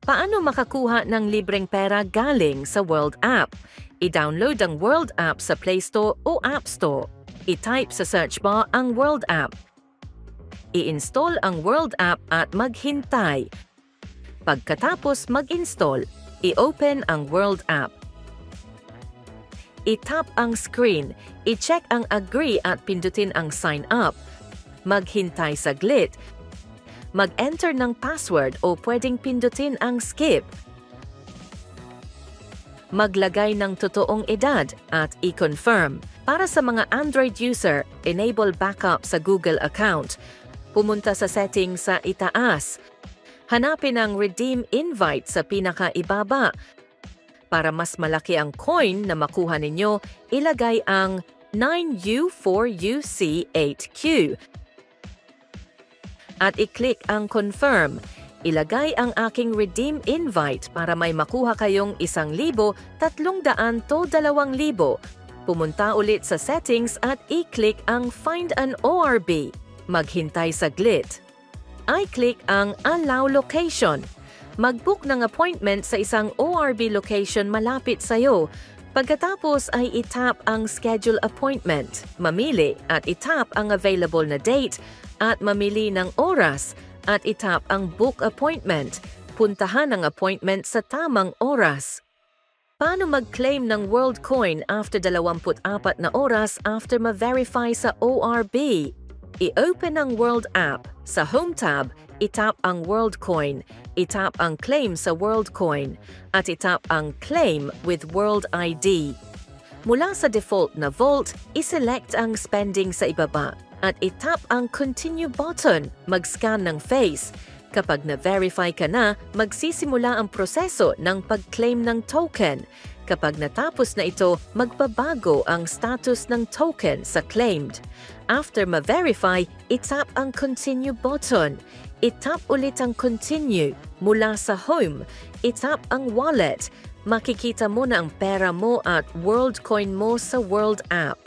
Paano makakuha ng libreng pera galing sa World App? I-download ang World App sa Play Store o App Store. I-type sa search bar ang World App. I-install ang World App at maghintay. Pagkatapos mag-install, i-open ang World App. I-tap ang screen, i-check ang agree at pindutin ang sign up. Maghintay saglit. Mag-enter ng password o pwedeng pindutin ang skip. Maglagay ng totoong edad at i-confirm. Para sa mga Android user, enable backup sa Google account. Pumunta sa settings sa itaas. Hanapin ang redeem invite sa pinakaibaba. Para mas malaki ang coin na makuha ninyo, ilagay ang 9U4UC8Q. At i-click ang confirm. Ilagay ang aking redeem invite para may makuha kayong 1,000, 300 to 2,000. Pumunta ulit sa settings at i-click ang find an ORB. Maghintay saglit. I-click ang allow location. Mag-book ng appointment sa isang ORB location malapit sa'yo. Pagkatapos ay i-tap ang schedule appointment. Mamili at i-tap ang available na date at mamili ng oras at i-tap ang book appointment. Puntahan ang appointment sa tamang oras. Paano mag-claim ng World Coin after 24 na oras after ma-verify sa ORB? I-open ang World App. Sa Home tab, i-tap ang World Coin. I-tap ang Claim sa World Coin. At i-tap ang Claim with World ID. Mula sa default na vault, i-select ang spending sa ibaba. At i-tap ang Continue button, mag-scan ng face. Kapag na-verify ka na, magsisimula ang proseso ng pag-claim ng token. Kapag natapos na ito, magbabago ang status ng token sa claimed. After ma-verify, i-tap ang Continue button. I-tap ulit ang Continue. Mula sa Home, i-tap ang Wallet. Makikita mo na ang pera mo at World Coin mo sa World App.